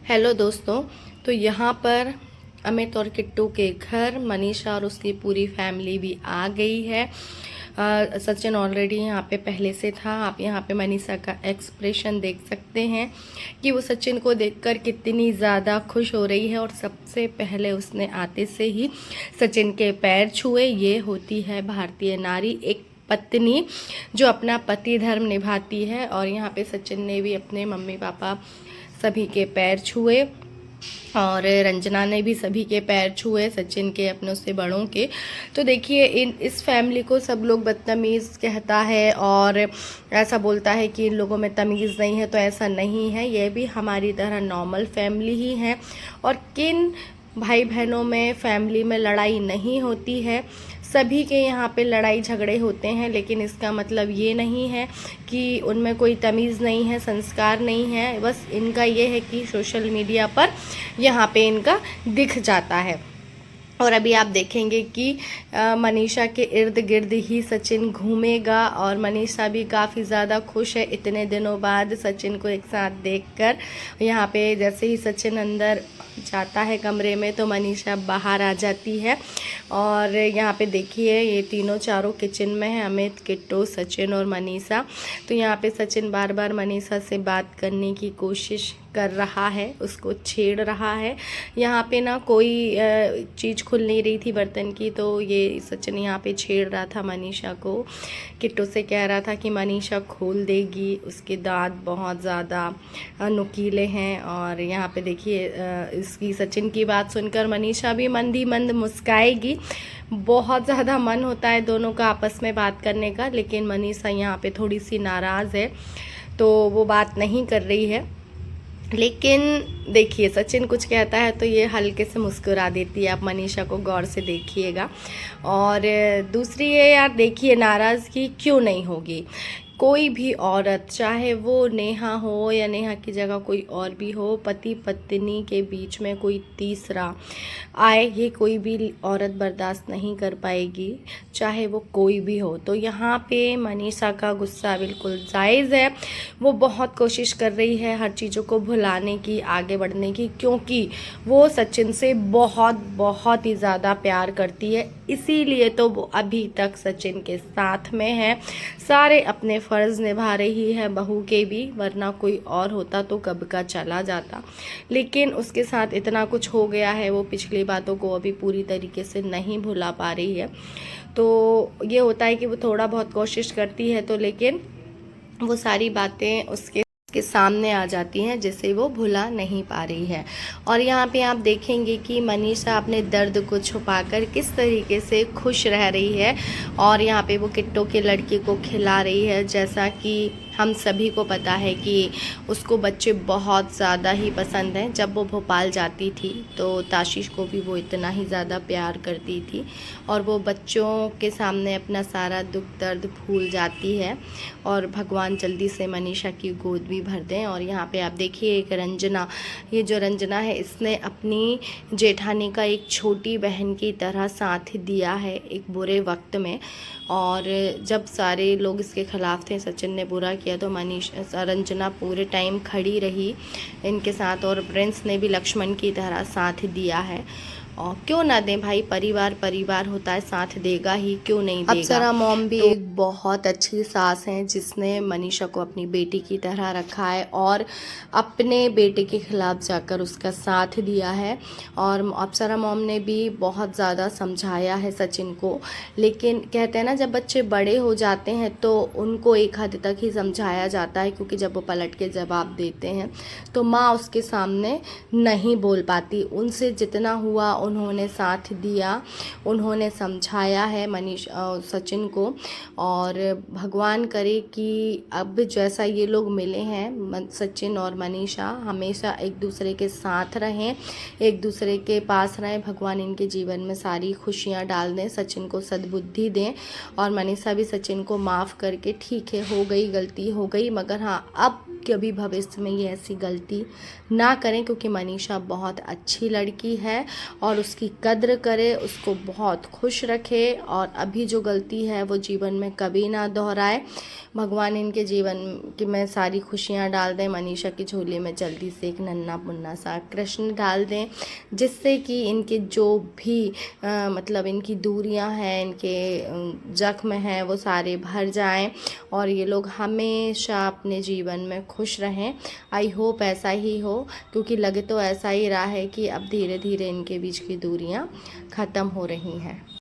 Hello दोस्तों। तो यहाँ पर अमित और किट्टू के घर मनीषा और उसकी पूरी फैमिली भी आ गई है। सचिन ऑलरेडी यहाँ पे पहले से था। आप यहाँ पे मनीषा का एक्सप्रेशन देख सकते हैं कि वो सचिन को देखकर कितनी ज़्यादा खुश हो रही है। और सबसे पहले उसने आते से ही सचिन के पैर छुए। ये होती है भारतीय नारी, एक पत्नी जो अपना पति धर्म निभाती है। और यहाँ पे सचिन ने भी अपने मम्मी पापा सभी के पैर छुए और रंजना ने भी सभी के पैर छुए, सचिन के, अपने उससे बड़ों के। तो देखिए इस फैमिली को सब लोग बदतमीज़ कहता है और ऐसा बोलता है कि इन लोगों में तमीज़ नहीं है। तो ऐसा नहीं है, ये भी हमारी तरह नॉर्मल फैमिली ही है। और किन भाई बहनों में फैमिली में लड़ाई नहीं होती है, सभी के यहाँ पे लड़ाई झगड़े होते हैं। लेकिन इसका मतलब ये नहीं है कि उनमें कोई तमीज़ नहीं है, संस्कार नहीं है। बस इनका ये है कि सोशल मीडिया पर यहाँ पे इनका दिख जाता है। और अभी आप देखेंगे कि मनीषा के इर्द गिर्द ही सचिन घूमेगा और मनीषा भी काफ़ी ज़्यादा खुश है इतने दिनों बाद सचिन को एक साथ देखकर। यहाँ पे जैसे ही सचिन अंदर जाता है कमरे में तो मनीषा बाहर आ जाती है। और यहाँ पे देखिए ये तीनों चारों किचन में है, अमित, किट्टू, सचिन और मनीषा। तो यहाँ पे सचिन बार बार मनीषा से बात करने की कोशिश कर रहा है, उसको छेड़ रहा है। यहाँ पे ना कोई चीज़ खुल नहीं रही थी बर्तन की, तो ये सचिन यहाँ पे छेड़ रहा था मनीषा को। किट्टू से कह रहा था कि मनीषा खोल देगी, उसके दांत बहुत ज़्यादा नुकीले हैं। और यहाँ पे देखिए इसकी सचिन की बात सुनकर मनीषा भी मंद ही मंद मुस्काएगी। बहुत ज़्यादा मन होता है दोनों का आपस में बात करने का, लेकिन मनीषा यहाँ पे थोड़ी सी नाराज़ है तो वो बात नहीं कर रही है। लेकिन देखिए सचिन कुछ कहता है तो ये हल्के से मुस्कुरा देती है। आप मनीषा को गौर से देखिएगा। और दूसरी ये यार, देखिए नाराज़गी क्यों नहीं होगी। कोई भी औरत, चाहे वो नेहा हो या नेहा की जगह कोई और भी हो, पति पत्नी के बीच में कोई तीसरा आए ये कोई भी औरत बर्दाश्त नहीं कर पाएगी, चाहे वो कोई भी हो। तो यहाँ पे मनीषा का गुस्सा बिल्कुल जायज़ है। वो बहुत कोशिश कर रही है हर चीज़ों को भुलाने की, आगे बढ़ने की, क्योंकि वो सचिन से बहुत बहुत ही ज़्यादा प्यार करती है। इसीलिए तो वो अभी तक सचिन के साथ में है, सारे अपने फ़र्ज़ निभा रही है, बहू के भी, वरना कोई और होता तो कब का चला जाता। लेकिन उसके साथ इतना कुछ हो गया है, वो पिछली बातों को अभी पूरी तरीके से नहीं भुला पा रही है। तो ये होता है कि वो थोड़ा बहुत कोशिश करती है तो, लेकिन वो सारी बातें उसके सामने आ जाती हैं जिसे वो भुला नहीं पा रही है। और यहाँ पे आप देखेंगे कि मनीषा अपने दर्द को छुपाकर किस तरीके से खुश रह रही है। और यहाँ पे वो किट्टू के लड़के को खिला रही है। जैसा कि हम सभी को पता है कि उसको बच्चे बहुत ज़्यादा ही पसंद हैं। जब वो भोपाल जाती थी तो ताशीश को भी वो इतना ही ज़्यादा प्यार करती थी और वो बच्चों के सामने अपना सारा दुख दर्द भूल जाती है। और भगवान जल्दी से मनीषा की गोद भी भर दें। और यहाँ पे आप देखिए एक रंजना, ये जो रंजना है इसने अपनी जेठानी का एक छोटी बहन की तरह साथ दिया है एक बुरे वक्त में। और जब सारे लोग इसके ख़िलाफ़ थे, सचिन ने बुरा किया, तो रंजना पूरे टाइम खड़ी रही इनके साथ। और प्रिंस ने भी लक्ष्मण की तरह साथ दिया है। और क्यों ना दें भाई, परिवार परिवार होता है, साथ देगा ही, क्यों नहीं देगा। अप्सरा मॉम भी एक बहुत अच्छी सास हैं जिसने मनीषा को अपनी बेटी की तरह रखा है और अपने बेटे के खिलाफ जाकर उसका साथ दिया है। और अप्सरा मॉम ने भी बहुत ज़्यादा समझाया है सचिन को। लेकिन कहते हैं ना, जब बच्चे बड़े हो जाते हैं तो उनको एक हद तक ही समझाया जाता है, क्योंकि जब वो पलट के जवाब देते हैं तो माँ उसके सामने नहीं बोल पाती। उनसे जितना हुआ उन्होंने साथ दिया, उन्होंने समझाया है सचिन को। और भगवान करे कि अब जैसा ये लोग मिले हैं, सचिन और मनीषा हमेशा एक दूसरे के साथ रहें, एक दूसरे के पास रहें। भगवान इनके जीवन में सारी खुशियाँ डाल दें, सचिन को सद्बुद्धि दें। और मनीषा भी सचिन को माफ़ करके, ठीक है हो गई गलती हो गई, मगर हाँ अब कभी भविष्य में ये ऐसी गलती ना करें, क्योंकि मनीषा बहुत अच्छी लड़की है और उसकी कद्र करे, उसको बहुत खुश रखे और अभी जो गलती है वो जीवन में कभी ना दोहराए। भगवान इनके जीवन की में सारी खुशियाँ डाल दें, मनीषा की झोली में जल्दी से एक नन्हा मुन्ना सा कृष्ण डाल दें, जिससे कि इनके जो भी मतलब इनकी दूरियां हैं, इनके जख्म हैं, वो सारे भर जाएं और ये लोग हमेशा अपने जीवन में खुश रहें। आई होप ऐसा ही हो, क्योंकि लगे तो ऐसा ही रहा है कि अब धीरे धीरे इनके बीच की दूरियां ख़त्म हो रही हैं।